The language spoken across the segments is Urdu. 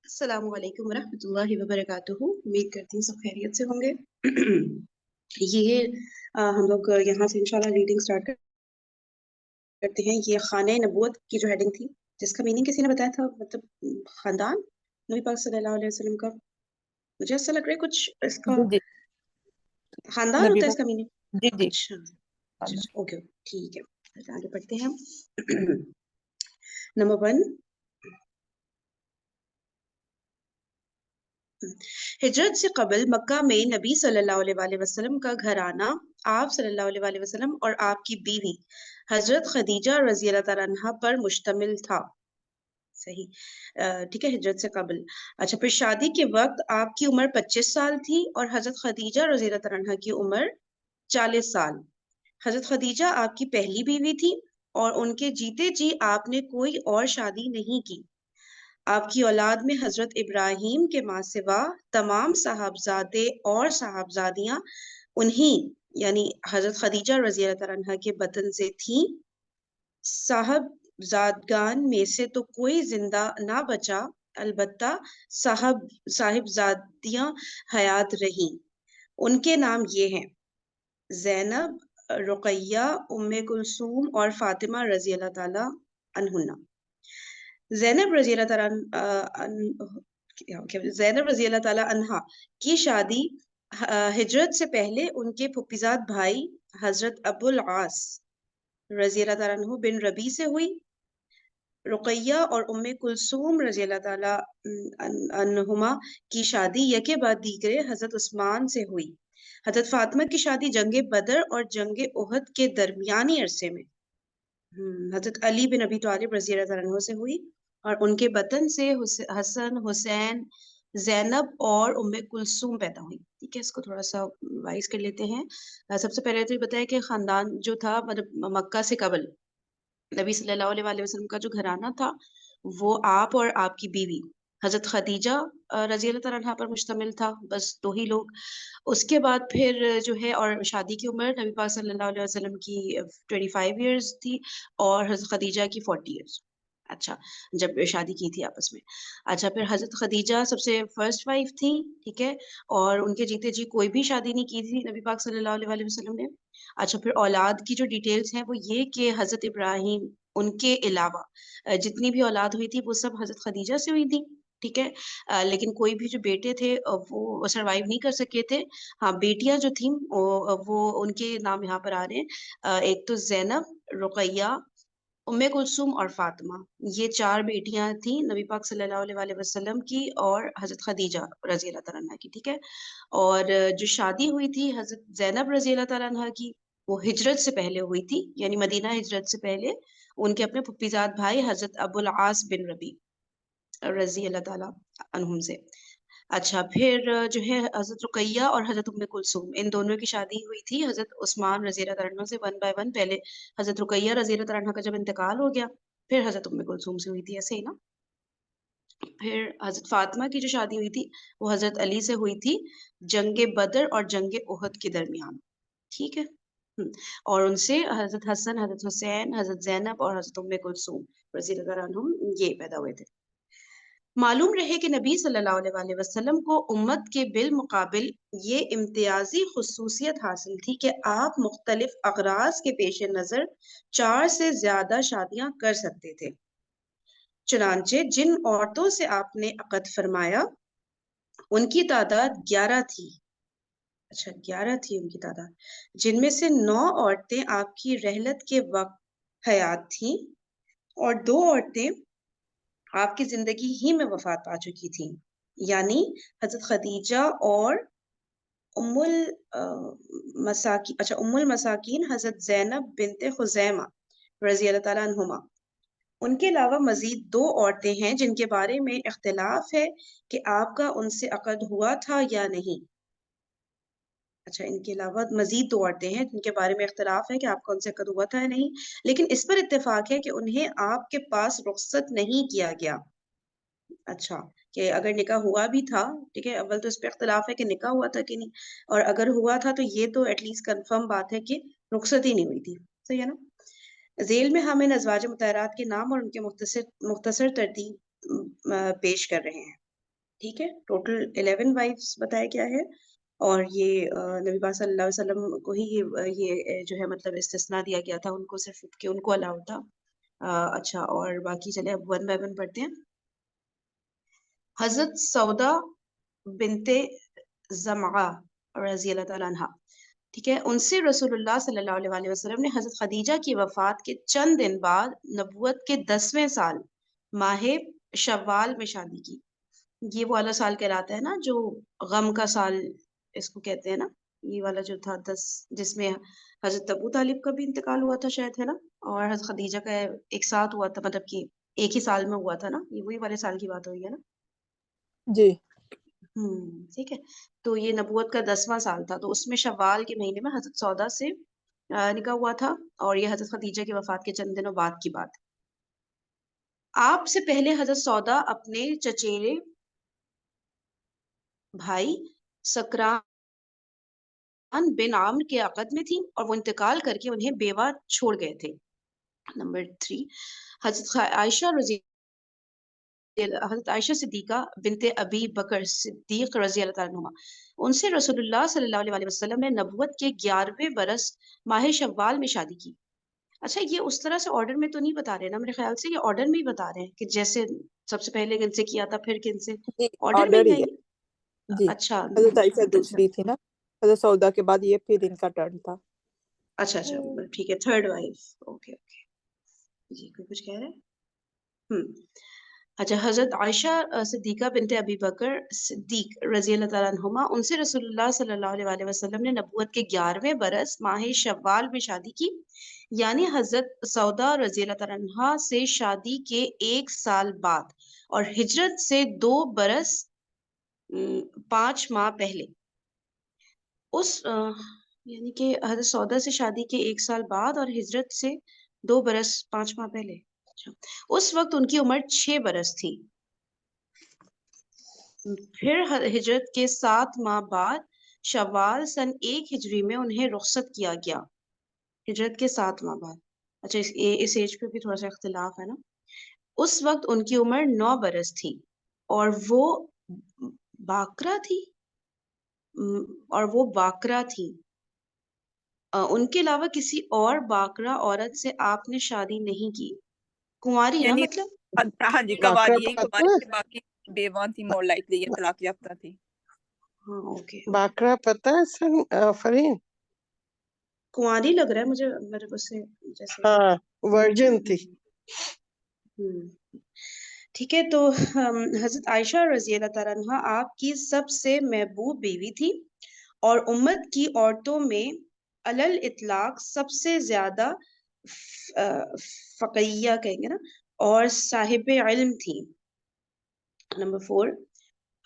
السلام علیکم ورحمۃ اللہ وبرکاتہ. امید کرتی ہوں سب خیریت سے ہوں گے. یہ ہم لوگ یہاں سے انشاءاللہ ریڈنگ سٹارٹ کرتے ہیں. یہ خانہ نبوت کی جو ہیڈنگ تھی، جس کا میننگ کسی نے بتایا تھا، مطلب خاندان نبی پاک صلی اللہ علیہ وسلم کا. مجھے ایسا لگ رہا ہے کچھ اس کا جی جی خاندان نبی ہوتا ہے اس پاک کا میننگ. جی جی اچھا خاندان. اوکے ٹھیک ہے. آگے پڑھتے ہیں. نمبر 1، ہجرت سے قبل مکہ میں نبی صلی اللہ علیہ وآلہ وسلم کا گھرانہ آپ صلی اللہ علیہ وآلہ وسلم اور آپ کی بیوی حضرت خدیجہ رضی اللہ تعالیٰ عنہا پر مشتمل تھا. صحیح ٹھیک ہے. ہجرت سے قبل. اچھا، پھر شادی کے وقت آپ کی عمر 25 سال تھی اور حضرت خدیجہ رضی اللہ تعالیٰ عنہا کی عمر 40 سال. حضرت خدیجہ آپ کی پہلی بیوی تھی اور ان کے جیتے جی آپ نے کوئی اور شادی نہیں کی. آپ کی اولاد میں حضرت ابراہیم کے ماں سوا تمام صاحبزادے اور صاحبزادیاں انہیں یعنی حضرت خدیجہ رضی اللہ تعالیٰ عنہ کے بطن سے تھیں. صاحبزادگان میں سے تو کوئی زندہ نہ بچا، البتہ صاحبزادیاں حیات رہیں. ان کے نام یہ ہیں: زینب، رقیہ، ام کلثوم اور فاطمہ رضی اللہ تعالیٰ عنہن. زینب رضی اللہ تعالیٰ عنہا کی شادی ہجرت سے پہلے ان کے پھوپھیزاد بھائی حضرت ابو العاص رضی اللہ تعالیٰ عنہ بن ربیع سے ہوئی. رقیہ اور ام کلثوم رضی اللہ تعالیٰ عنہما کی شادی یکے بعد دیگرے حضرت عثمان سے ہوئی. حضرت فاطمہ کی شادی جنگ بدر اور جنگ احد کے درمیانی عرصے میں حضرت علی بن ابی طالب رضی اللہ تعالیٰ عنہ سے ہوئی اور ان کے بطن سے حسن، حسین، زینب اور ام کلثوم پیدا ہوئی. ٹھیک ہے، اس کو تھوڑا سا وائز کر لیتے ہیں. سب سے پہلے تو یہ بتایا کہ خاندان جو تھا مطلب مکہ سے قبل نبی صلی اللہ علیہ وآلہ وسلم کا جو گھرانہ تھا وہ آپ اور آپ کی بیوی حضرت خدیجہ رضی اللہ تعالیٰ عنہا پر مشتمل تھا. بس 2 ہی لوگ. اس کے بعد پھر جو ہے اور شادی کی عمر نبی پاک صلی اللہ علیہ وسلم کی 25 ایئرز تھی اور حضرت خدیجہ کی 40 ایئرز. اچھا، جب شادی کی تھی آپس میں. اچھا، پھر حضرت خدیجہ سب سے فرسٹ وائف تھی. ٹھیک ہے، اور ان کے جیتے جی کوئی بھی شادی نہیں کی تھی نبی پاک صلی اللہ علیہ وآلہ وسلم نے. اچھا، پھر اولاد کی جو ڈیٹیلز ہیں وہ یہ کہ حضرت ابراہیم ان کے علاوہ جتنی بھی اولاد ہوئی تھی وہ سب حضرت خدیجہ سے ہوئی تھی. ٹھیک ہے، لیکن کوئی بھی جو بیٹے تھے وہ سروائیو نہیں کر سکے تھے. ہاں، بیٹیاں جو تھیں وہ ان کے نام یہاں پر آ رہے ہیں. ایک تو زینب، رقیہ، ام کلثوم اور فاطمہ. یہ 4 بیٹیاں تھیں نبی پاک صلی اللہ علیہ وآلہ وسلم کی اور حضرت خدیجہ رضی اللہ تعالیٰ عنہ کی. ٹھیک ہے، اور جو شادی ہوئی تھی حضرت زینب رضی اللہ تعالیٰ عنہ کی وہ ہجرت سے پہلے ہوئی تھی، یعنی مدینہ ہجرت سے پہلے ان کے اپنے پھوپھیزاد بھائی حضرت ابو العاص بن ربیع رضی اللہ تعالیٰ عنہم سے. اچھا، پھر جو ہے حضرت رقیہ اور حضرت ام کلثوم ان دونوں کی شادی ہوئی تھی حضرت عثمان رضی اللہ تعالیٰ عنہ سے 1 بائی 1. پہلے حضرت رقیہ رضی اللہ تعالیٰ عنہ کا جب انتقال ہو گیا پھر حضرت ام کلثوم سے ہوئی تھی، ایسے ہی نا. پھر حضرت فاطمہ کی جو شادی ہوئی تھی وہ حضرت علی سے ہوئی تھی جنگ بدر اور جنگ احد کے درمیان. ٹھیک ہے، اور ان سے حضرت حسن، حضرت حسین، حضرت زینب اور حضرت ام کلثوم رضی اللہ تعالیٰ عنہم یہ پیدا ہوئے تھے. معلوم رہے کہ نبی صلی اللہ علیہ وآلہ وسلم کو امت کے بالمقابل یہ امتیازی خصوصیت حاصل تھی کہ آپ مختلف اغراض کے پیش نظر 4 سے زیادہ شادیاں کر سکتے تھے. چنانچہ جن عورتوں سے آپ نے عقد فرمایا ان کی تعداد 11 تھی. اچھا، 11 تھی ان کی تعداد، جن میں سے 9 عورتیں آپ کی رحلت کے وقت حیات تھیں اور 2 عورتیں آپ کی زندگی ہی میں وفات پا چکی تھیں، یعنی حضرت خدیجہ اور ام المساکین حضرت زینب بنت خزیمہ رضی اللہ تعالیٰ عنہما. ان کے علاوہ مزید 2 عورتیں ہیں جن کے بارے میں اختلاف ہے کہ آپ کا ان سے عقد ہوا تھا یا نہیں. اچھا، ان کے علاوہ مزید 2 عورتیں ہیں جن کے بارے میں اختلاف ہے کہ آپ کا ان سے عقد ہوا تھا یا نہیں، لیکن اس پر اتفاق ہے کہ انہیں آپ کے پاس رخصت نہیں کیا گیا. اچھا، کہ اگر نکاح ہوا بھی تھا، ٹھیک ہے، اول تو اس پہ اختلاف ہے کہ نکاح ہوا تھا کہ نہیں، اور اگر ہوا تھا تو یہ تو ایٹ لیسٹ کنفرم بات ہے کہ رخصت ہی نہیں ہوئی تھی. صحیح ہے نا. ذیل میں ہم ان ازواج مطہرات کے نام اور ان کے مختصر ترتیب پیش کر رہے ہیں. ٹھیک ہے، ٹوٹل 11 وائفس بتایا گیا ہے، اور یہ نبی پاک صلی اللہ علیہ وسلم کو ہی یہ جو ہے مطلب استثناء دیا گیا تھا، ان کو صرف کہ ان کو الاؤڈ تھا. اچھا، اور باقی چلے اب ون بائی ون پڑھتے ہیں. حضرت سودا بنت زمعہ رضی اللہ تعالیٰ عنہ، ٹھیک ہے، ان سے رسول اللہ صلی اللہ علیہ وسلم نے حضرت خدیجہ کی وفات کے چند دن بعد نبوت کے 10ویں سال ماہ شوال میں شادی کی. یہ وہ والا سال کہلاتا ہے نا جو غم کا سال اس کو کہتے ہیں نا، یہ والا جو تھا 10 جس میں حضرت ابو طالب کا بھی انتقال ہوا تھا شاید، ہے نا، اور حضرت خدیجہ کا ایک ساتھ ہوا تھا، مطلب کہ ایک ہی سال میں ہوا تھا نا، یہ وہی والے سال کی بات ہوئی ہے نا. جی ٹھیک ہے، تو یہ نبوت کا 10واں سال تھا، تو اس میں شوال کے مہینے میں حضرت سودا سے نکاح ہوا تھا، اور یہ حضرت خدیجہ کی وفات کے چند دنوں بعد کی بات. آپ سے پہلے حضرت سودا اپنے چچیرے بھائی سکران بن عامر کے عقد میں تھی، اور وہ انتقال کر کے انہیں بیوہ چھوڑ گئے تھے. نمبر 3، حضرت عائشہ رضی حضرت عائشہ صدیقہ بنت ابی بکر صدیق رضی اللہ تعالیٰ عنہ، ان سے رسول اللہ صلی اللہ علیہ وسلم نے نبوت کے 11ویں برس ماہ شوال میں شادی کی. اچھا، یہ اس طرح سے آرڈر میں تو نہیں بتا رہے نا، میرے خیال سے یہ آرڈر میں ہی بتا رہے ہیں کہ جیسے سب سے پہلے کن سے کیا تھا پھر کن سے، جی آرڈر میں آرڈر ہی ہی ہے ہے. یہ. جی اچھا حضرت عائشہ اچھا دوسری تھی نا، حضرت سودا کے بعد یہ پھر ان کا ٹرن تھا. اچھا اچھا ٹھیک ہے، تھرڈ وائف. اوکے اوکے، جی کوئی کچھ کہہ رہے ہیں؟ اچھا، حضرت عائشہ صدیقہ بنت ابی بکر صدیق رضی اللہ تعالیٰ عنہما، ان سے رسول اللہ صلی اللہ علیہ وسلم نے نبوت کے 11ویں برس ماہ شوال میں شادی کی، یعنی حضرت سودا رضی اللہ تعالیٰ عنہ سے شادی کے 1 سال بعد، اور ہجرت سے 2 برس 5 ماہ پہلے. یعنی کہ حضرت سودا سے شادی کے 1 سال بعد اور ہجرت سے 2 برس 5 ماہ پہلے. اس وقت ان کی عمر 6 برس تھی. پھر ہجرت کے 7 ماہ بعد شوال سن 1 ہجری میں انہیں رخصت کیا گیا. ہجرت کے 7 ماہ بعد. اچھا، اس ایج پہ بھی تھوڑا سا اختلاف ہے نا. اس وقت ان کی عمر 9 برس تھی، اور وہ باکرا تھی. ان کے علاوہ کسی اور باکرا عورت سے آپ نے شادی نہیں کی. کنواری نا یعنی مطلب. ہاں جی، باقرہ کباری یہی پتہ کباری ہے؟ تھی، باقی بیوہ تھی، مور لائکلی یہ طلاق یافتہ تھی. ہاں اوکے، باقرہ پتہ ہے سن فرین؟ کنواری لگ رہا ہے مجھے میرے کو سے جیسے. ہاں ورجن تھی. ٹھیک ہے، تو حضرت عائشہ رضی اللہ تعالیٰ عنہ آپ کی سب سے محبوب بیوی تھی، اور امت کی عورتوں میں علل اطلاق سب سے زیادہ فقیہ کہیں گے نا، اور صاحب علم تھی. نمبر 4،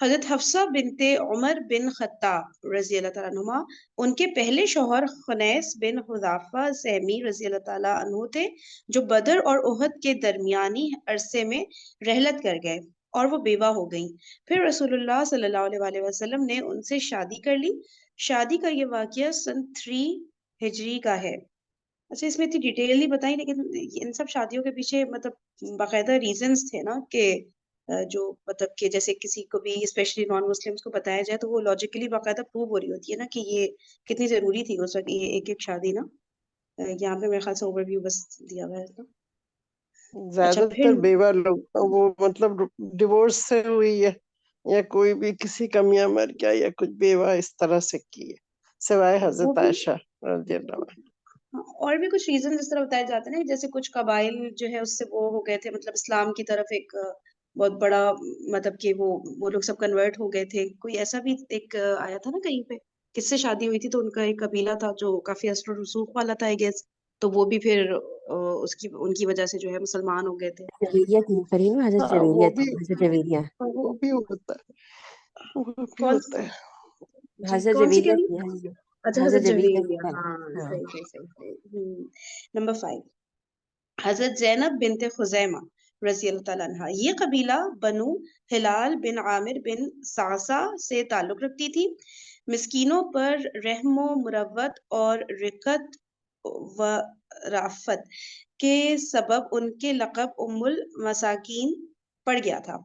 حضرت حفصہ بنت عمر بن خطاب رضی اللہ تعالیٰ عنہ، ان کے پہلے شوہر خنیس بن حذافہ سہمی رضی اللہ تعالیٰ عنہ تھے، جو بدر اور احد کے درمیانی عرصے میں رحلت کر گئے اور وہ بیوہ ہو گئیں. پھر رسول اللہ صلی اللہ علیہ وسلم نے ان سے شادی کر لی. شادی کا یہ واقعہ سن 3 ہجری کا ہے. اچھا، اس میں اتنی ڈیٹیل نہیں بتائی، لیکن ان سب شادیوں کے پیچھے مطلب باقاعدہ ریزنز تھے نا، کہ جو مطلب کہ جیسے کسی کو بھی اسپیشلی نان مسلمس کو بتایا جائے تو وہ لاجیکلی باقاعدہ پروو ہو رہی ہوتی ہے نا کہ یہ کتنی ضروری تھی اس وقت یہ ایک ایک شادی نا. یہاں پہ میرے خیال سے اوور ویو بس دیا ہوا ہے نا. اچھا زیادہ پھر تر بیوہ لوگ وہ مطلب ڈیورس سے ہوئی ہے، یا کوئی بھی کسی کا میاں مر گیا یا کچھ بیوہ اس طرح سے کی ہے، سوائے وہ حضرت بھی عائشہ رضی اللہ عنہا. اور بھی کچھ ریزن اس طرح بتائے جاتے ہیں نا، جیسے کچھ قبائل جو ہے اس سے وہ ہو گئے تھے، مطلب اسلام کی طرف ایک بہت بڑا مطلب کہ وہ لوگ سب کنورٹ ہو گئے تھے. کوئی ایسا بھی ایک آیا تھا نا کہیں پہ، کس سے شادی ہوئی تھی تو ان کا ایک قبیلہ تھا جو کافی اثر و رسوخ والا تھا آئی گیس، تو وہ بھی پھر ان کی وجہ سے جو ہے مسلمان ہو گئے تھے. جویریہ تھی فرین، حضرت ہاں وہ جویریہ بھی تھی، حضرت جویریہ. ہوتا ہے، وہ بھی کون ہوتا ہے. جی حضرت کون سی جویریہ کہہ تھی، رہی؟ اچھا حضرت حضرت جویریہ جویریہ، تھی. ہاں ہاں صحیح صحیح. نمبر 5، حضرت زینب بنت خزیمہ رضی اللہ تعالیٰ عنہ، یہ قبیلہ بنو ہلال بن عامر بن صعصع سے تعلق رکھتی تھی. مسکینوں پر رحم و مروت اور رقت و رافت کے سبب ان کے لقب ام المساکین پڑ گیا تھا.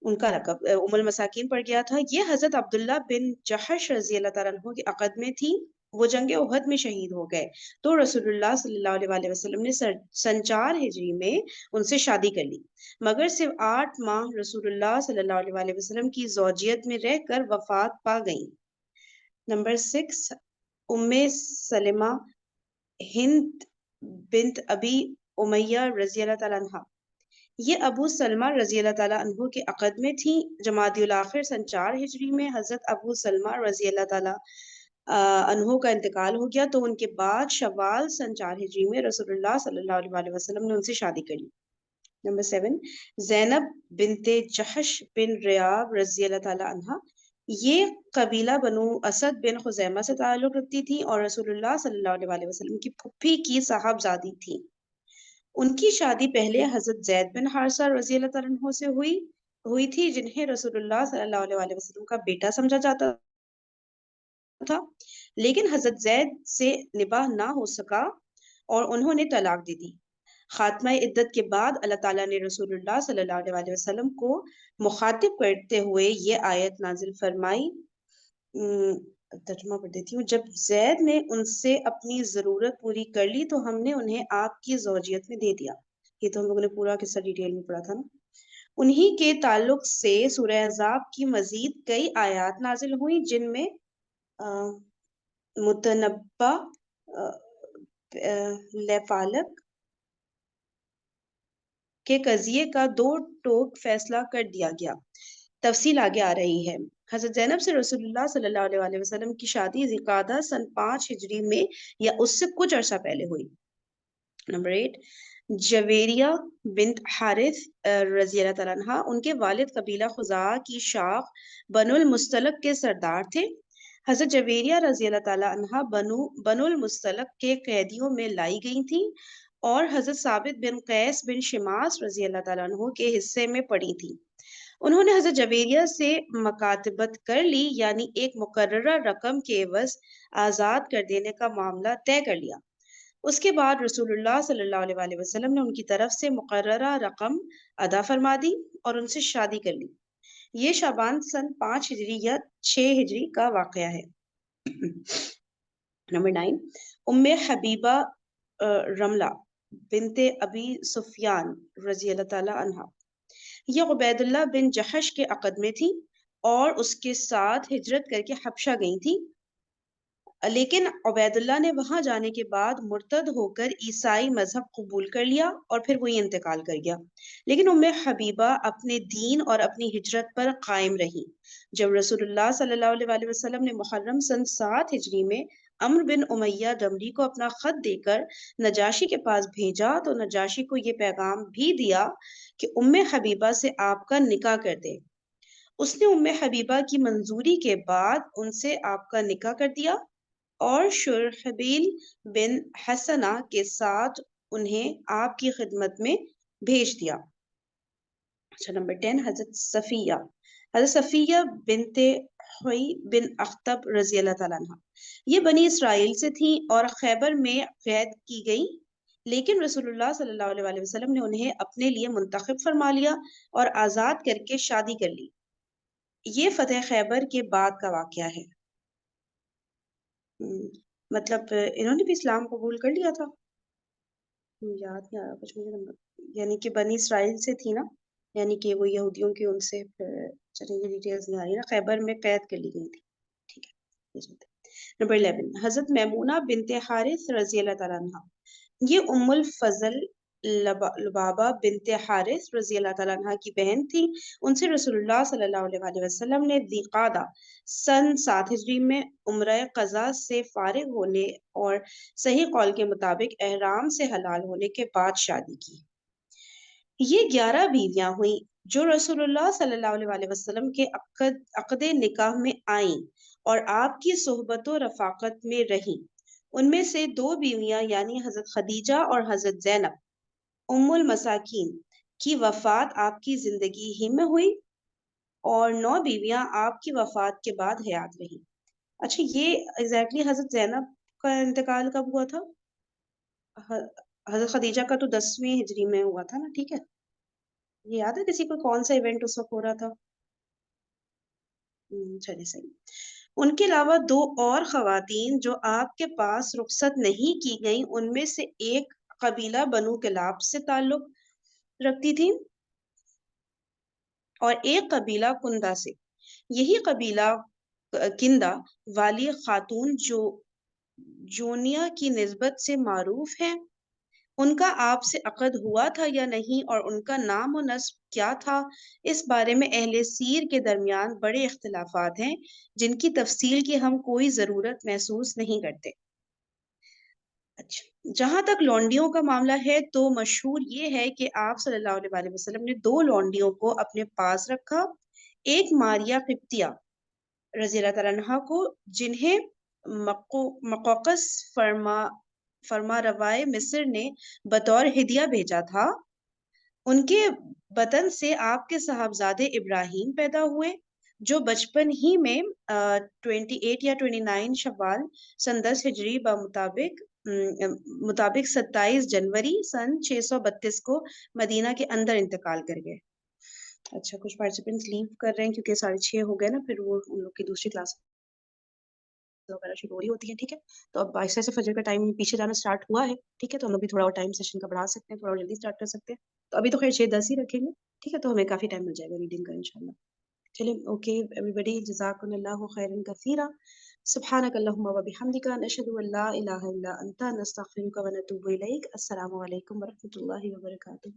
ان کا لقب ام المساکین پڑ گیا تھا. یہ حضرت عبداللہ بن جحش رضی اللہ تعالیٰ عنہ کے عقد میں تھی. وہ جنگ احد میں شہید ہو گئے تو رسول اللہ صلی اللہ علیہ وسلم نے سن 4 ہجری میں ان سے شادی کر لی، مگر صرف 8 ماہ رسول اللہ صلی اللہ علیہ وسلم کی زوجیت میں رہ کر وفات پا گئیں. نمبر 6 ام سلمہ ہند بنت ابی امیہ رضی اللہ تعالیٰ عنہ. یہ ابو سلمہ رضی اللہ تعالیٰ عنہ کے عقد میں تھی. جمادی الاخر سن 4 ہجری میں حضرت ابو سلمہ رضی اللہ تعالیٰ عنہ کا انتقال ہو گیا تو ان کے بعد شوال سن 4 ہجری میں رسول اللہ صلی اللہ علیہ وسلم نے ان سے شادی کر لی. نمبر 7 زینب بنت جحش بن ریاب رضی اللہ تعالیٰ عنہ. یہ قبیلہ بنو اسد بن خزیمہ سے تعلق رکھتی تھی اور رسول اللہ صلی اللہ علیہ وسلم کی پھپھی کی صاحبزادی تھی. ان کی شادی پہلے حضرت زید بن حارثہ رضی اللہ تعالیٰ عنہ سے ہوئی تھی، جنہیں رسول اللہ صلی اللہ علیہ وسلم کا بیٹا سمجھا جاتا تھا، لیکن حضرت زید سے نباہ نہ ہو سکا اور انہوں نے طلاق دے دی. خاتمہ عدت کے بعد اللہ تعالیٰ نے رسول اللہ صلی اللہ علیہ وسلم کو مخاطب کرتے ہوئے یہ آیت نازل فرمائی. ترجمہ پڑھ دیتی ہوں. جب زید نے ان سے اپنی ضرورت پوری کر لی تو ہم نے انہیں آپ کی زوجیت میں دے دیا. یہ تو ہم لوگوں نے پورا قصہ ڈیٹیل میں پڑھا تھا نا. انہی کے تعلق سے سورہ احزاب کی مزید کئی آیات نازل ہوئی جن میں متنبہ لفالق کے قضیے کا 2 ٹوک فیصلہ کر دیا گیا. تفصیل آگے آ رہی ہے. حضرت زینب سے رسول اللہ صلی اللہ علیہ وسلم کی شادی ذی-القعدہ سن 5 ہجری میں یا اس سے کچھ عرصہ پہلے ہوئی. نمبر 8 جویریہ بنت حارث رضی اللہ تعالیٰ عنہ. ان کے والد قبیلہ خزاعہ کی شاخ بنو المستلق کے سردار تھے. حضرت جویریہ رضی اللہ تعالیٰ عنہ بنو المستلق کے قیدیوں میں لائی گئی تھیں اور حضرت ثابت بن قیس بن شماس رضی اللہ تعالیٰ عنہ کے حصے میں پڑی تھی. انہوں نے حضرت جویریہ سے مکاتبت کر لی، یعنی ایک مقررہ رقم کے عوض آزاد کر دینے کا معاملہ طے کر لیا. اس کے بعد رسول اللہ صلی اللہ علیہ وسلم نے ان کی طرف سے مقررہ رقم ادا فرما دی اور ان سے شادی کر لی. یہ شعبان سن 5 ہجری یا 6 ہجری کا واقعہ ہے. نمبر 9 ام حبیبہ رملہ بنت ابی سفیان رضی اللہ تعالی عنہ. یہ عبید اللہ بن جحش کے عقد میں تھی اور اس کے ساتھ ہجرت کر کے حبشہ گئی تھی، لیکن عبید اللہ نے وہاں جانے کے بعد مرتد ہو کر عیسائی مذہب قبول کر لیا اور پھر وہی انتقال کر گیا. لیکن ام حبیبہ اپنے دین اور اپنی ہجرت پر قائم رہی. جب رسول اللہ صلی اللہ علیہ وسلم نے محرم سن 7 ہجری میں عمرو بن امیہ دمری کو اپنا خط دے کر نجاشی کے پاس بھیجا تو نجاشی کو یہ پیغام بھی دیا کہ ام حبیبہ سے آپ کا نکاح کر دے. اس نے ام حبیبہ کی منظوری کے بعد ان سے آپ کا نکاح کر دیا اور شرحبیل بن حسنہ کے ساتھ انہیں آپ کی خدمت میں بھیج دیا. اچھا نمبر 10 حضرت صفیہ بنت حوی بن اخطب رضی اللہ تعالیٰ عنہ. یہ بنی اسرائیل سے تھیں اور خیبر میں قید کی گئی، لیکن رسول اللہ صلی اللہ علیہ وسلم نے انہیں اپنے لیے منتخب فرما لیا اور آزاد کر کے شادی کر لی. یہ فتح خیبر کے بعد کا واقعہ ہے. مطلب انہوں نے بھی اسلام قبول کر لیا تھا، یاد نہیں آ رہا کچھ مجھے نمبر، یعنی کہ بنی اسرائیل سے تھی نا، یعنی کہ وہ یہودیوں کے ان سے چلیں یہ ڈیٹیلز نہیں آ رہی نا، خیبر میں قید کر لی گئی تھی. ٹھیک ہے. نمبر 11 حضرت میمونہ بنت حارث رضی اللہ تعالیٰ عنہ. یہ ام الفضل لبابہ بنت حارث رضی اللہ تعالیٰ عنہ کی بہن تھی. ان سے رسول اللہ صلی اللہ علیہ وسلم نے ذی-القعدہ سن 7 ہجری میں عمرہ قضا سے فارغ ہونے اور صحیح قول کے مطابق احرام سے حلال ہونے کے بعد شادی کی. یہ 11 بیویاں ہوئیں جو رسول اللہ صلی اللہ علیہ وسلم کے عقد نکاح میں آئیں اور آپ کی صحبت و رفاقت میں رہیں. ان میں سے 2 بیویاں یعنی حضرت خدیجہ اور حضرت زینب ام المساکین کی وفات آپ کی زندگی ہی میں ہوئی اور 9 بیویاں آپ کی وفات کے بعد حیات رہیں. اچھا یہ ایگزیکٹلی حضرت زینب کا انتقال کب ہوا تھا؟ حضرت خدیجہ کا تو 10ویں ہجری میں ہوا تھا نا. ٹھیک ہے. یہ یاد ہے کسی کو کون سا ایونٹ اس وقت ہو رہا تھا؟ چلیے صحیح. ان کے علاوہ 2 اور خواتین جو آپ کے پاس رخصت نہیں کی گئیں ان میں سے ایک قبیلہ بنو کلاب سے تعلق رکھتی تھیں اور ایک قبیلہ کندہ سے. یہی قبیلہ کندہ والی خاتون جو جونیا کی نسبت سے معروف ہیں، ان کا آپ سے عقد ہوا تھا یا نہیں اور ان کا نام و نسب کیا تھا، اس بارے میں اہل سیر کے درمیان بڑے اختلافات ہیں جن کی تفصیل کی ہم کوئی ضرورت محسوس نہیں کرتے. اچھا، جہاں تک لونڈیوں کا معاملہ ہے تو مشہور یہ ہے کہ آپ صلی اللہ علیہ وآلہ وسلم نے 2 لونڈیوں کو اپنے پاس رکھا، ایک ماریا قبطیہ رضی اللہ تعالیٰ عنہ کو جنہیں مقوقس فرما روائے مصر نے بطور ہدیہ بھیجا تھا. ان کے بطن سے آپ کے صاحبزادے ابراہیم پیدا ہوئے جو بچپن ہی میں 28 یا 29 شوال سن 10 ہجری مطابق 27 جنوری سن 632 کو مدینہ کے اندر انتقال کر گئے. اچھا، کچھ پارٹیسپینٹس لیو کر رہے ہیں کیونکہ 6:30 ہو گئے نا، پھر وہ ان لوگ کی دوسری کلاس وغیرہ شروع ہو رہی ہوتی ہے. ٹھیک ہے، تو اب آہستہ سے فجر کا ٹائم پیچھے جانا سٹارٹ ہوا ہے. ٹھیک ہے، تو ہم لوگ بھی تھوڑا اور ٹائم سیشن کا بڑھا سکتے ہیں، تھوڑا جلدی سٹارٹ کر سکتے ہیں. تو ابھی تو خیر 6:10 ہی رکھیں گے. ٹھیک ہے، تو ہمیں کافی ٹائم مل جائے گا ریڈنگ کا انشاءاللہ. چلیں، اوکے ایوری بڈی، جزاکم اللہ خیرا کثیرا. سبحانک اللہم و بحمدک، نشہد ان لا الہ الا انت، نستغفرک و نتوب الیک. السلام علیکم ورحمۃ اللہ وبرکاتہ.